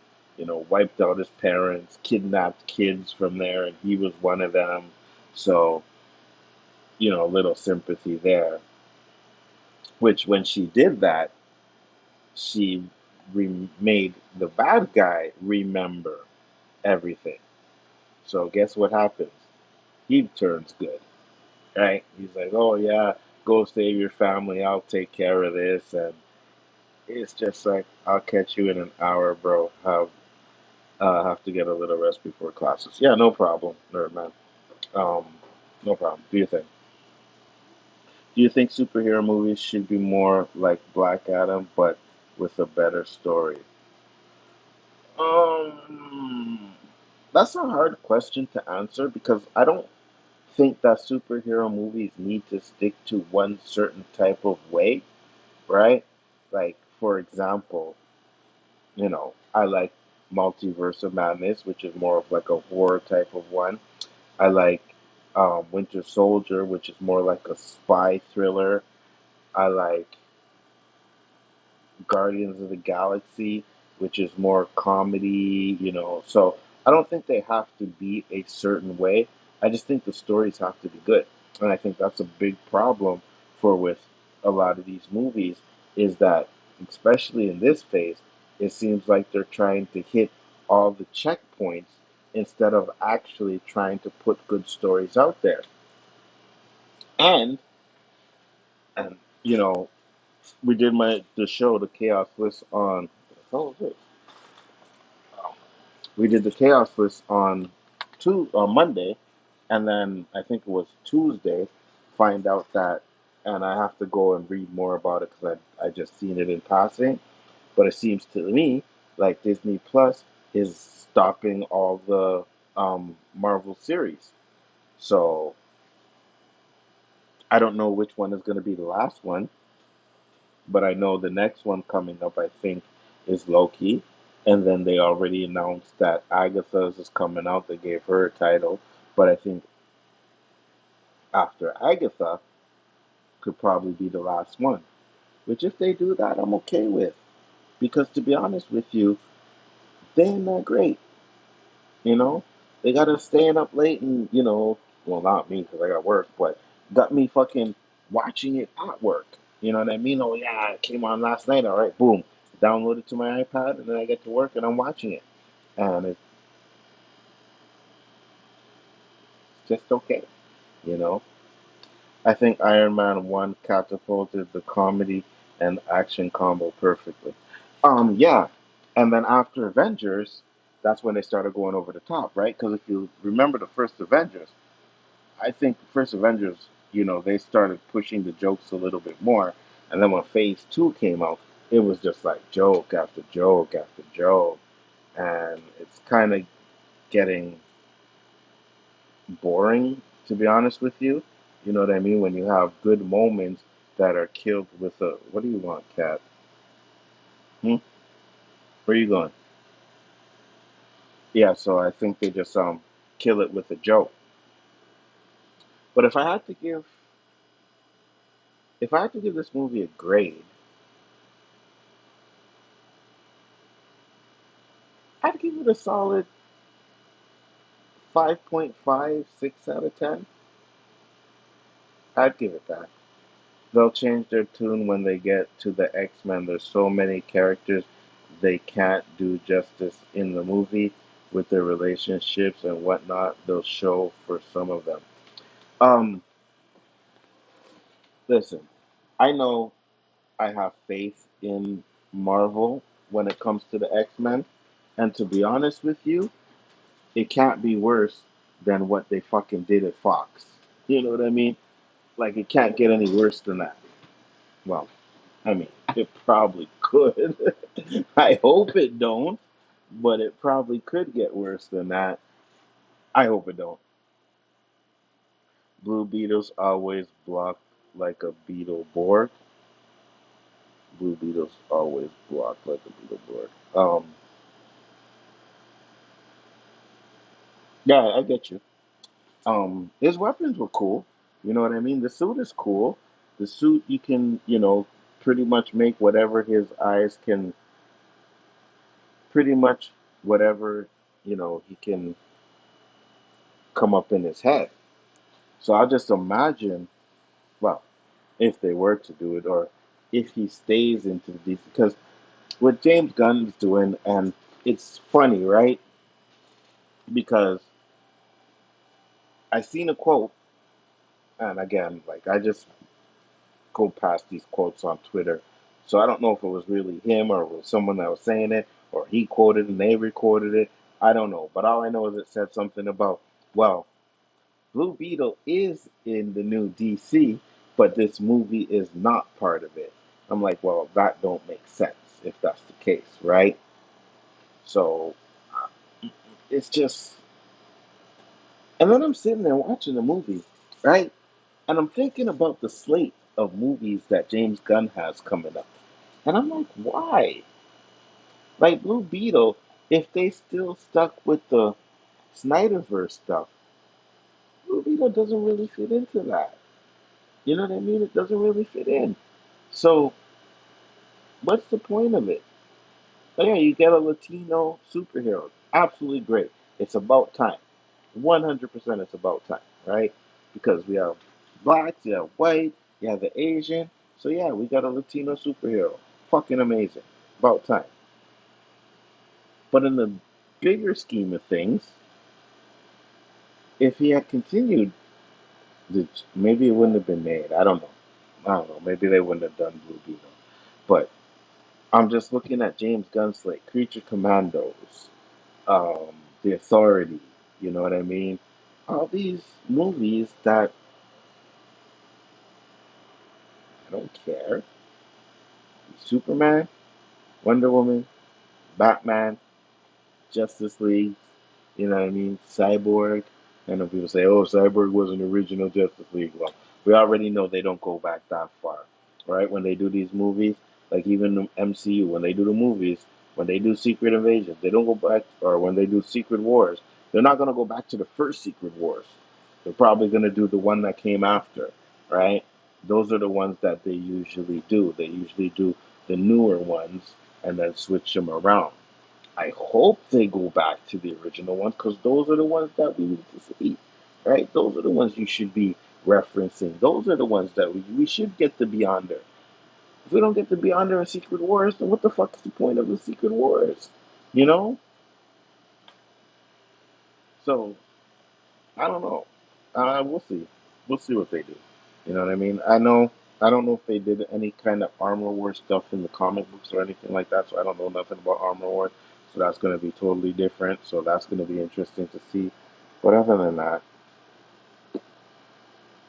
wiped out his parents, kidnapped kids from there, and he was one of them. So, a little sympathy there. Which, when she did that, she made the bad guy remember everything. So guess what happens? He turns good, right? He's like, "Oh yeah, go save your family. I'll take care of this." And it's just like, "I'll catch you in an hour, bro. Have to get a little rest before classes." Yeah, no problem, nerd man. Um, no problem. Do you think? Do you think superhero movies should be more like Black Adam, but with a better story? Um, that's a hard question to answer because I don't think that superhero movies need to stick to one certain type of way, right? Like, for example, I like Multiverse of Madness, which is more of like a horror type of one. I like Winter Soldier, which is more like a spy thriller. I like Guardians of the Galaxy, which is more comedy. So I don't think they have to be a certain way. I just think the stories have to be good. And I think that's a big problem for with a lot of these movies is that, especially in this phase, it seems like they're trying to hit all the checkpoints instead of actually trying to put good stories out there. And and you know, we did the show, the Chaos List on what was it? We did the chaos list on Monday, and then I think it was Tuesday. Find out that, and I have to go and read more about it because I just seen it in passing. But it seems to me like Disney Plus is stopping all the Marvel series. So I don't know which one is going to be the last one, but I know the next one coming up, I think, is Loki. And then they already announced that Agatha's is coming out. They gave her a title. But I think after Agatha could probably be the last one. Which, if they do that, I'm okay with. Because to be honest with you, they ain't that great. You know? They got us staying up late and, well, not me because I got work, but got me fucking watching it at work. You know what I mean? Oh, yeah, it came on last night. All right, boom. Download it to my iPad, and then I get to work and I'm watching it. And it's just okay, you know? I think Iron Man 1 catapulted the comedy and action combo perfectly. Yeah. And then after Avengers, that's when they started going over the top, right? Because if you remember the first Avengers, I think the first Avengers, they started pushing the jokes a little bit more. And then when Phase 2 came out, it was just like joke after joke after joke. And it's kind of getting boring, to be honest with you. You know what I mean? When you have good moments that are killed with a, what do you want, cat? Hmm? Where are you going? Yeah, so I think they just kill it with a joke. But if I had to give this movie a grade, I'd give it a solid 5.5, 6 out of 10. I'd give it that. They'll change their tune when they get to the X-Men. There's so many characters they can't do justice in the movie with their relationships and whatnot. They'll show for some of them. Um, Listen, I know I have faith in Marvel when it comes to the X-Men, and to be honest with you, it can't be worse than what they fucking did at Fox. You know what I mean? Like it can't get any worse than that. Well, I mean, it probably could. I hope it don't, but it probably could get worse than that. I hope it don't. Blue Beetles always block like a beetle board. Blue Beetles always block like a beetle board. Yeah, I get you. His weapons were cool. You know what I mean? The suit is cool. The suit you can, pretty much make whatever his eyes can, pretty much whatever, he can come up in his head. So I just imagine, well, if they were to do it, or if he stays into the DC, because what James Gunn is doing, and it's funny, right? Because I seen a quote, and again, like I just go past these quotes on Twitter, so I don't know if it was really him or it was someone that was saying it, or he quoted and they recorded it. I don't know, but all I know is it said something about, well, Blue Beetle is in the new DC, but this movie is not part of it. I'm like, well, that don't make sense if that's the case, right? So it's just, and then I'm sitting there watching the movie, right? And I'm thinking about the slate of movies that James Gunn has coming up. And I'm like, why? Like Blue Beetle, if they still stuck with the Snyderverse stuff, Blue Beetle doesn't really fit into that. You know what I mean? It doesn't really fit in. So what's the point of it? But yeah, you get a Latino superhero. Absolutely great. It's about time. 100% it's about time, right? Because we have blacks, you have white, you have the Asian. So yeah, we got a Latino superhero. Fucking amazing. About time. But in the bigger scheme of things, if he had continued, maybe it wouldn't have been made. I don't know. I don't know. Maybe they wouldn't have done Blue Beetle. But I'm just looking at James Gunn's like Creature Commandos, um, The Authority. You know what I mean? All these movies that I don't care. Superman, Wonder Woman, Batman, Justice League, you know what I mean? Cyborg. And then people say, oh, Cyborg was an original Justice League. Well, we already know they don't go back that far, right? When they do these movies, like even the MCU, when they do the movies, when they do Secret Invasion, they don't go back, or when they do Secret Wars, they're not going to go back to the first Secret Wars. They're probably going to do the one that came after, right? Those are the ones that they usually do. They usually do the newer ones and then switch them around. I hope they go back to the original ones because those are the ones that we need to see, right? Those are the ones you should be referencing. Those are the ones that we should get the Beyonder. If we don't get the Beyonder in Secret Wars, then what the fuck is the point of the Secret Wars? You know? So, I don't know. We'll see. We'll see what they do. You know what I mean? I don't know if they did any kind of Armor Wars stuff in the comic books or anything like that, so I don't know nothing about Armor Wars. So that's going to be totally different. So that's going to be interesting to see. But other than that,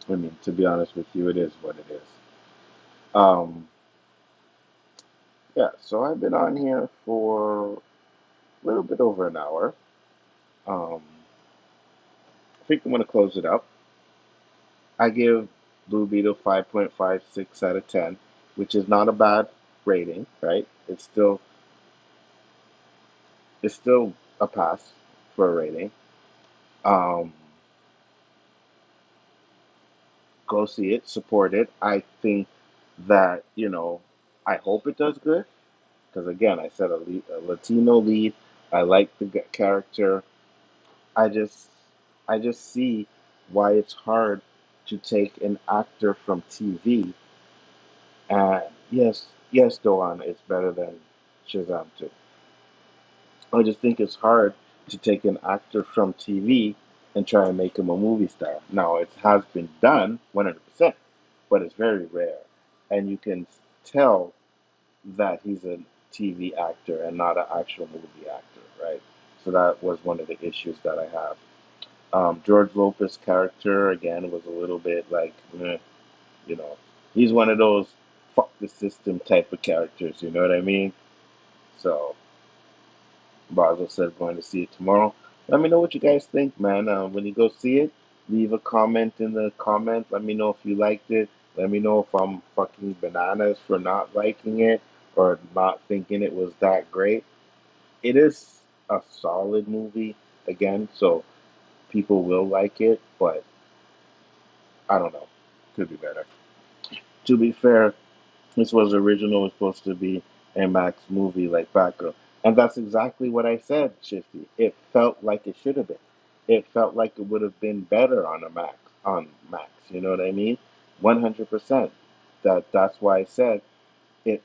I mean, to be honest with you, it is what it is. Um, yeah, so I've been on here for a little bit over an hour. Um, I think I'm going to close it up. I give Blue Beetle 5.56 out of 10, which is not a bad rating, right? It's still a pass for a rating. Um, Go see it, support it. I think that, I hope it does good because again, I said a Latino lead. I like the character. I just I just see why it's hard to take an actor from TV. And yes, yes, Doan, it's better than Shazam 2. I just think it's hard to take an actor from TV and try and make him a movie star. Now, it has been done 100%, but it's very rare. And you can tell that he's a TV actor and not an actual movie actor, right? So that was one of the issues that I have. George Lopez character again was a little bit like, you know, he's one of those fuck the system type of characters. You know what I mean? So Basel said going to see it tomorrow. Let me know what you guys think, man. When you go see it, leave a comment in the comments. Let me know if you liked it. Let me know if I'm fucking bananas for not liking it or not thinking it was that great. It is a solid movie again, so people will like it, but I don't know. Could be better. To be fair, this was originally supposed to be a Max movie like Batgirl. And that's exactly what I said, Shifty. It felt like it should have been. It felt like it would have been better on Max. You know what I mean? 100%. That's why I said it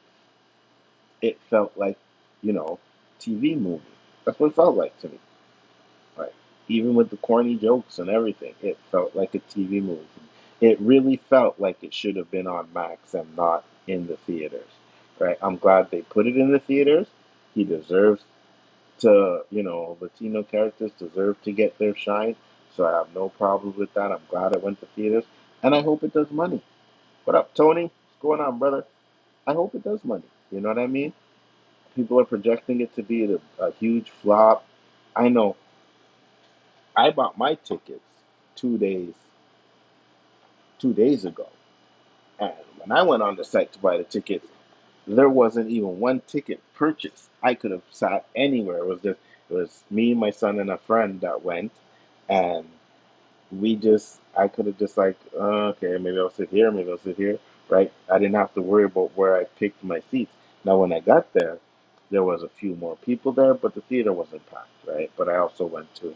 it felt like, you know, TV movie. That's what it felt like to me. Right. Even with the corny jokes and everything, it felt like a TV movie. It really felt like it should have been on Max and not in the theaters. Right. I'm glad they put it in the theaters. He deserves to, Latino characters deserve to get their shine. So I have no problem with that. I'm glad it went to theaters. And I hope it does money. What up, Tony? What's going on, brother? I hope it does money. You know what I mean? People are projecting it to be a huge flop. I know I bought my tickets 2 days 2 days ago, and when I went on the site to buy the tickets, there wasn't even one ticket purchased. I could have sat anywhere. It was me, my son, and a friend that went, and I could have just like, okay, maybe I'll sit here, maybe I'll sit here, right? I didn't have to worry about where I picked my seats. Now, when I got there, there was a few more people there, but the theater wasn't packed, right? But I also went to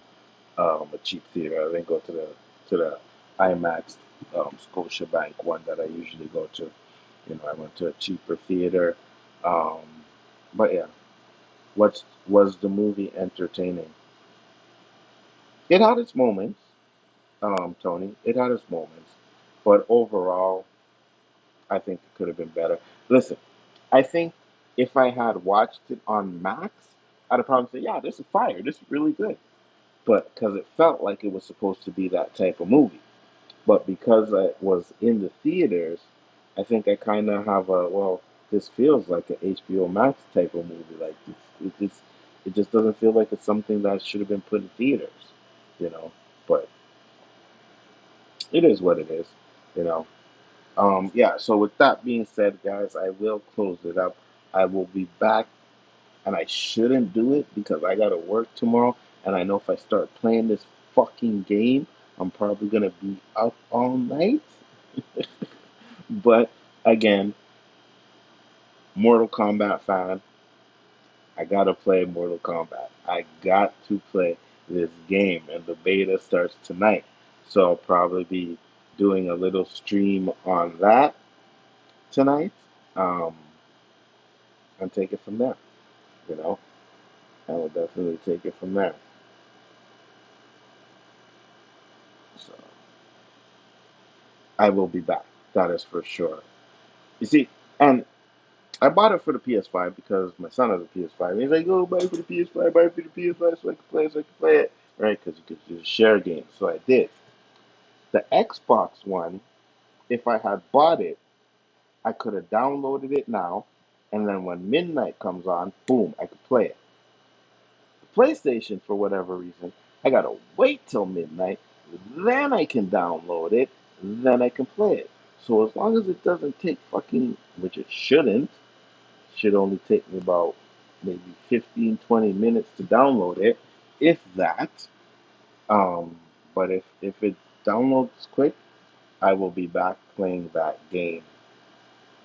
a cheap theater. I didn't go to the IMAX Scotiabank one that I usually go to. I went to a cheaper theater. Um, but yeah, what was the movie entertaining? It had its moments, Tony. It had its moments, but overall, I think it could have been better. Listen, I think if I had watched it on Max, I'd have probably said, "Yeah, this is fire. This is really good." But because it felt like it was supposed to be that type of movie. But because I was in the theaters, I think I kind of have this feels like an HBO Max type of movie. Like it just doesn't feel like it's something that should have been put in theaters, you know. But it is what it is, you know. Yeah. So with that being said, guys, I will close it up. I will be back, and I shouldn't do it because I gotta work tomorrow, and I know if I start playing this fucking game, I'm probably gonna be up all night. But again, Mortal Kombat fan, I gotta play Mortal Kombat. I got to play this game, and the beta starts tonight. So I'll probably be doing a little stream on that tonight, um, and take it from there. You know, I will definitely take it from there. So I will be back. That is for sure. You see, and I bought it for the PS5 because my son has a PS5. He's like, "Oh, buy it for the PS5, buy it for the PS5, so I can play it, right? Because you could just share games." So I did. The Xbox One, if I had bought it, I could have downloaded it now, and then when midnight comes on, boom, I could play it. The PlayStation, for whatever reason, I gotta wait till midnight, then I can download it, then I can play it. So as long as it doesn't take fucking, which it shouldn't, should only take me about maybe 15, 20 minutes to download it, if that. Um, but if it downloads quick, I will be back playing that game.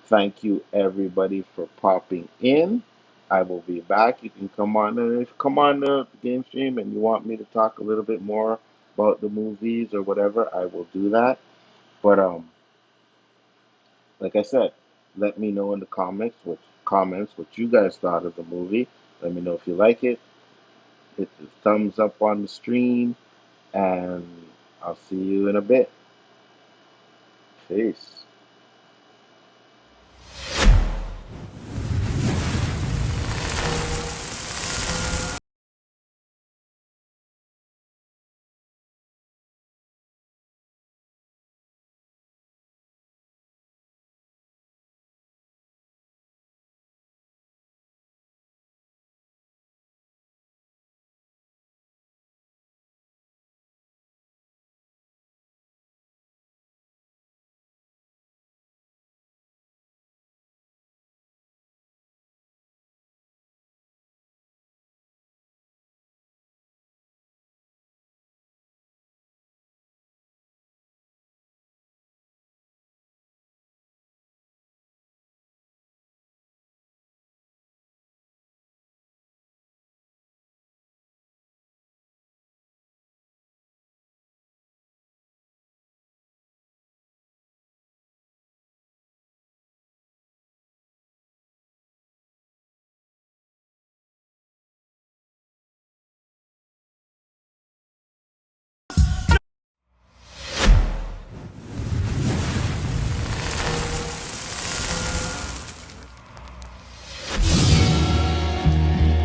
Thank you everybody for popping in. I will be back. You can come on the game stream and you want me to talk a little bit more about the movies or whatever, I will do that. But like I said, let me know in the comments what you guys thought of the movie. Let me know if you like it. Hit the thumbs up on the stream, and I'll see you in a bit. Peace.